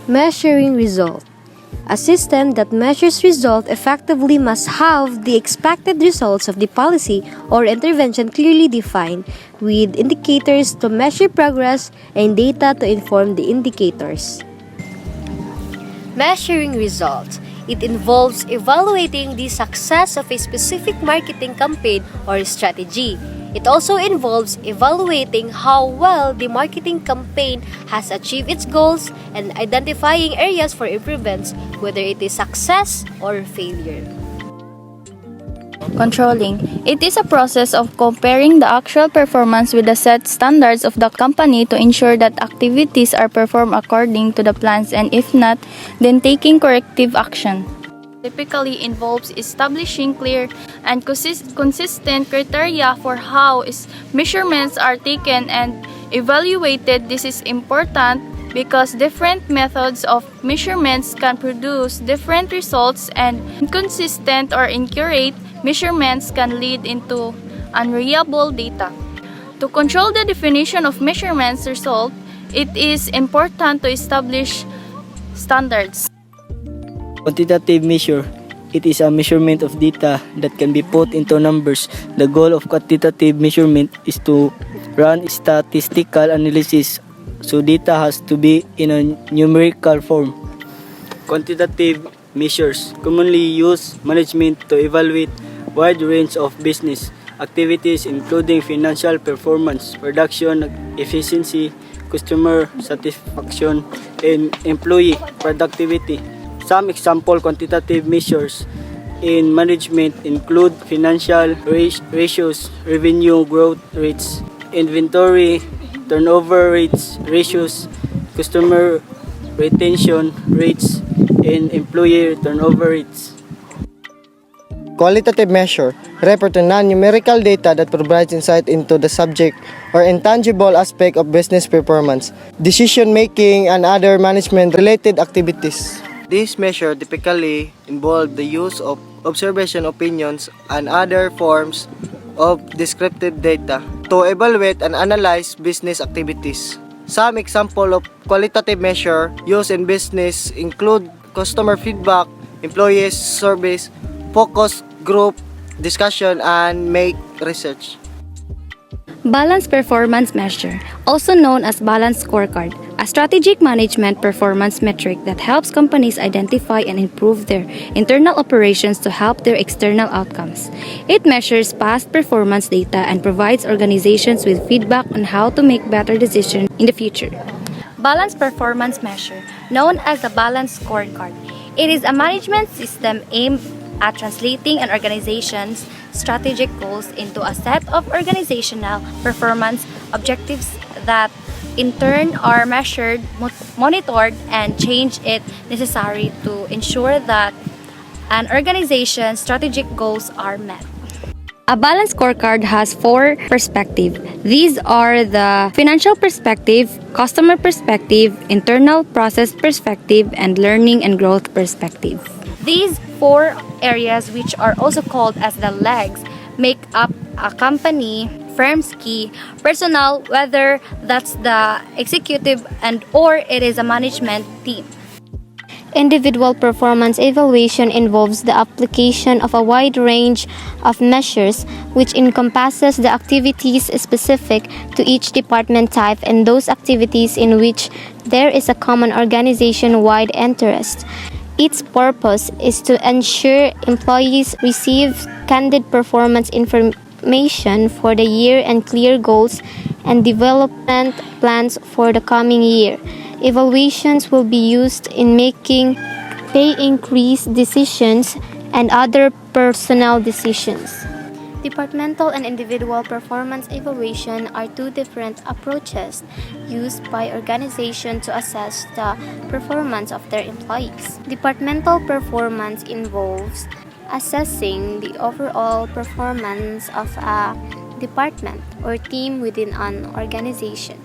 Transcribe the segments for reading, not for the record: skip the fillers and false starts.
Measuring result. A system that measures result effectively must have the expected results of the policy or intervention clearly defined, with indicators to measure progress and data to inform the indicators. Measuring results. It involves evaluating the success of a specific marketing campaign or strategy. It also involves evaluating how well the marketing campaign has achieved its goals and identifying areas for improvements, whether it is success or failure. Controlling. It is a process of comparing the actual performance with the set standards of the company to ensure that activities are performed according to the plans, and if not, then taking corrective action. Typically involves establishing clear and consistent criteria for how measurements are taken and evaluated. This is important because different methods of measurements can produce different results, and inconsistent or inaccurate measurements can lead into unreliable data. To control the definition of measurements result, it is important to establish standards. Quantitative measure. It is a measurement of data that can be put into numbers. The goal of quantitative measurement is to run statistical analysis, so data has to be in a numerical form. Quantitative measures commonly use management to evaluate wide range of business activities including financial performance, production efficiency, customer satisfaction, and employee productivity. Some example quantitative measures in management include financial ratios, revenue growth rates, inventory turnover rates, ratios, customer retention rates, and employee turnover rates. Qualitative measure refer to non-numerical data that provides insight into the subject or intangible aspect of business performance, decision making, and other management-related activities. These measures typically involve the use of observation opinions and other forms of descriptive data to evaluate and analyze business activities. Some examples of qualitative measures used in business include customer feedback, employees surveys, focus group discussion, and make research. Balanced performance measure, also known as balanced scorecard, a strategic management performance metric that helps companies identify and improve their internal operations to help their external outcomes. It measures past performance data and provides organizations with feedback on how to make better decisions in the future. Balanced performance measure, known as a balanced scorecard. It is a management system aimed at translating an organization's strategic goals into a set of organizational performance objectives that in turn are measured, monitored, and changed if necessary to ensure that an organization's strategic goals are met. A balanced scorecard has 4 perspectives. These are the financial perspective, customer perspective, internal process perspective, and learning and growth perspective. These 4 areas, which are also called as the legs, make up a company firm's key personnel, whether that's the executive and or it is a management team. Individual performance evaluation involves the application of a wide range of measures which encompasses the activities specific to each department type and those activities in which there is a common organization-wide interest. Its purpose is to ensure employees receive candid performance information for the year and clear goals and development plans for the coming year. Evaluations will be used in making pay increase decisions and other personnel decisions. Departmental and individual performance evaluation are 2 different approaches used by organizations to assess the performance of their employees. Departmental performance involves assessing the overall performance of a department or team within an organization.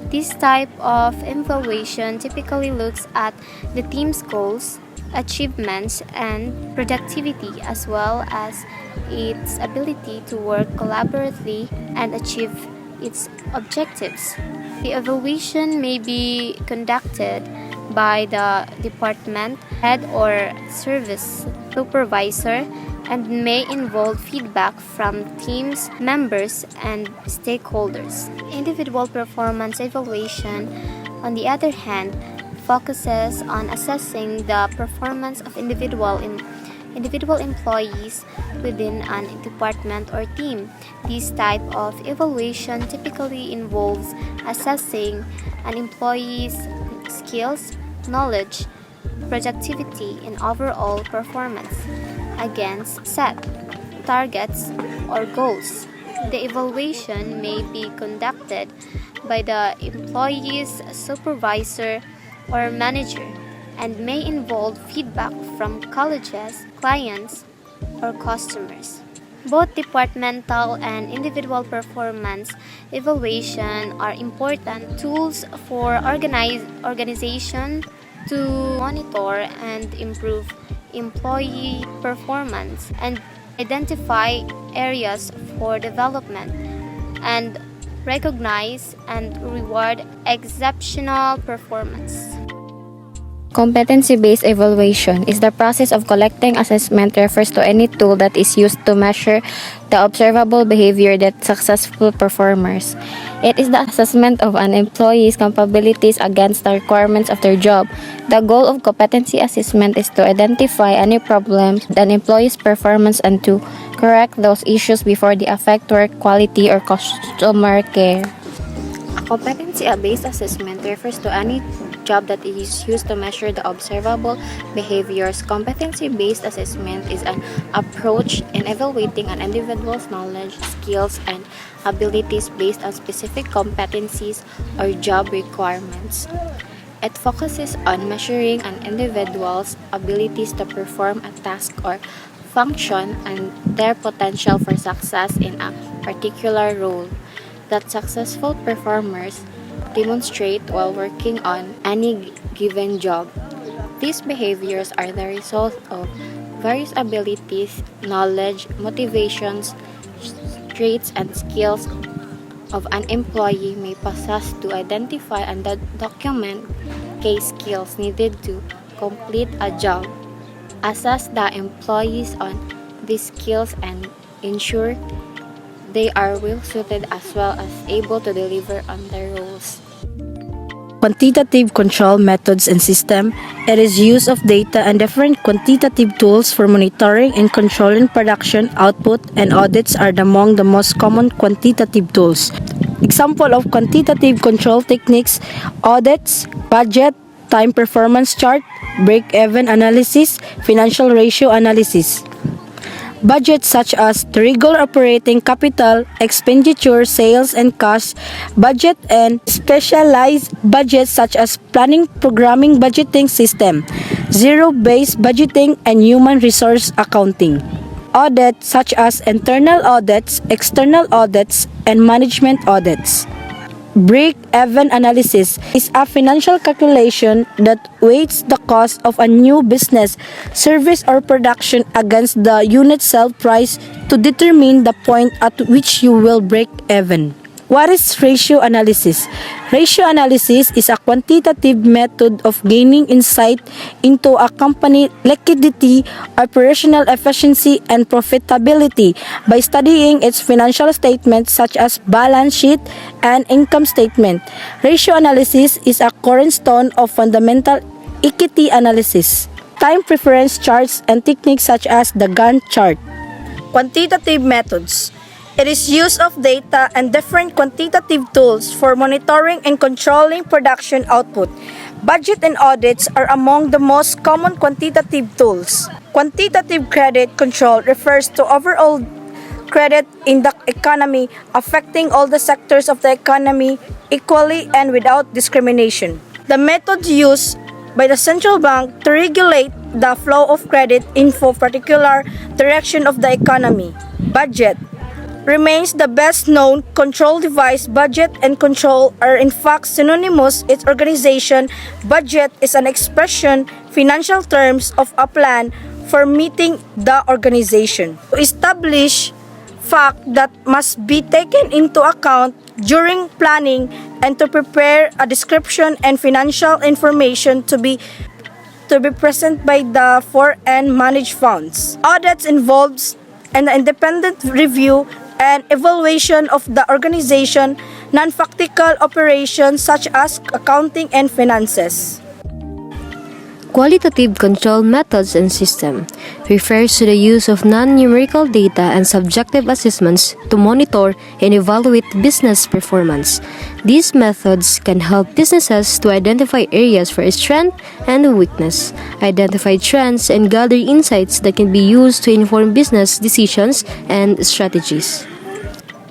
This type of evaluation typically looks at the team's goals, achievements, and productivity, as well as its ability to work collaboratively and achieve its objectives. The evaluation may be conducted by the department head or service supervisor and may involve feedback from teams, members, and stakeholders. Individual performance evaluation, on the other hand, focuses on assessing the performance of individual employees within a department or team. This type of evaluation typically involves assessing an employee's skills, knowledge, productivity, and overall performance against set targets or goals. The evaluation may be conducted by the employee's supervisor or manager and may involve feedback from colleges, clients, or customers. Both departmental and individual performance evaluation are important tools for organization to monitor and improve employee performance and identify areas for development and recognize and reward exceptional performance. Competency-based evaluation is the process of collecting assessment refers to any tool that is used to measure the observable behavior that successful performers. It is the assessment of an employee's capabilities against the requirements of their job. The goal of competency assessment is to identify any problems with an employee's performance and to correct those issues before they affect work quality or customer care. A competency-based assessment refers to any job that is used to measure the observable behaviors. Competency-based assessment is an approach in evaluating an individual's knowledge, skills, and abilities based on specific competencies or job requirements. It focuses on measuring an individual's abilities to perform a task or function and their potential for success in a particular role that successful performers demonstrate while working on any given job. These behaviors are the result of various abilities, knowledge, motivations, traits, and skills of an employee may possess to identify and document key skills needed to complete a job, assess the employees on these skills, and ensure they are well suited as well as able to deliver on their roles. Quantitative control methods and system. It is use of data and different quantitative tools for monitoring and controlling production, output, and audits are among the most common quantitative tools. Example of quantitative control techniques: audits, budget, time performance chart, break-even analysis, financial ratio analysis. Budgets such as the regular operating capital, expenditure, sales and costs, budget, and specialized budgets such as planning, programming, budgeting system, zero-based budgeting, and human resource accounting. Audits such as internal audits, external audits, and management audits. Break-even analysis is a financial calculation that weights the cost of a new business, service, or production against the unit sale price to determine the point at which you will break even. What is ratio analysis? Ratio analysis is a quantitative method of gaining insight into a company's liquidity, operational efficiency, and profitability by studying its financial statements such as balance sheet and income statement. Ratio analysis is a cornerstone of fundamental equity analysis. Time preference charts and techniques such as the Gantt chart. Quantitative methods. It is use of data and different quantitative tools for monitoring and controlling production output. Budget and audits are among the most common quantitative tools. Quantitative credit control refers to overall credit in the economy, affecting all the sectors of the economy equally and without discrimination. The methods used by the central bank to regulate the flow of credit in a particular direction of the economy. Budget remains the best known control device. Budget and control are in fact synonymous. Its organization, budget, is an expression, financial terms of a plan for meeting the organization. To establish fact that must be taken into account during planning, and to prepare a description and financial information to be present by the foreign managed funds. Audits involves an independent review and evaluation of the organization non-factical operations such as accounting and finances. Qualitative control methods and system refers to the use of non-numerical data and subjective assessments to monitor and evaluate business performance. These methods can help businesses to identify areas for strength and weakness, identify trends, and gather insights that can be used to inform business decisions and strategies.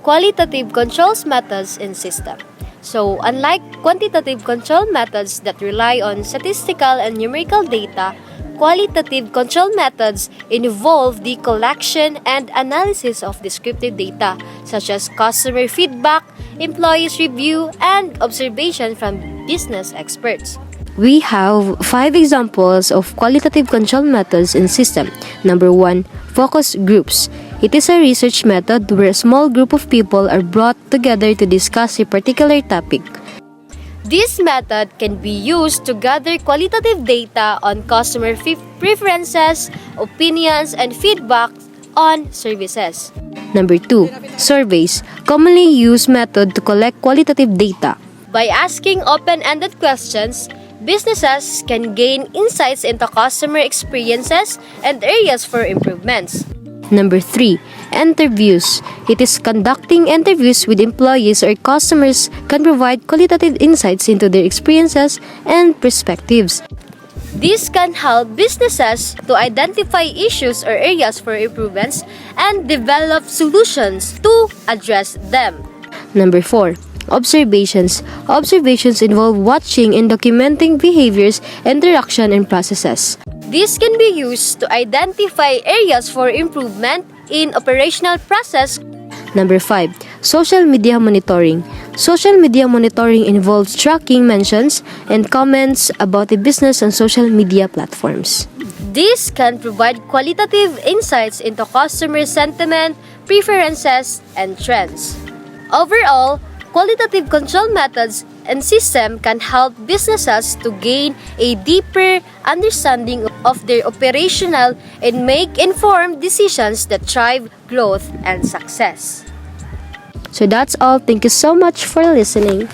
Qualitative controls methods and system. So, unlike quantitative control methods that rely on statistical and numerical data, qualitative control methods involve the collection and analysis of descriptive data, such as customer feedback, employees' review, and observation from business experts. We have 5 examples of qualitative control methods and system. Number 1, focus groups. It is a research method where a small group of people are brought together to discuss a particular topic. This method can be used to gather qualitative data on customer preferences, opinions, and feedback on services. Number 2, surveys. Commonly used method to collect qualitative data. By asking open-ended questions, businesses can gain insights into customer experiences and areas for improvements. Number 3, interviews. It is conducting interviews with employees or customers can provide qualitative insights into their experiences and perspectives. This can help businesses to identify issues or areas for improvements and develop solutions to address them. Number 4, observations. Observations involve watching and documenting behaviors, interaction, and processes. This can be used to identify areas for improvement in operational process. Number 5, social media monitoring. Social media monitoring involves tracking mentions and comments about the business on social media platforms. This can provide qualitative insights into customer sentiment, preferences, and trends. Overall, qualitative control methods and system can help businesses to gain a deeper understanding of their operational and make informed decisions that drive growth and success. So that's all. Thank you so much for listening.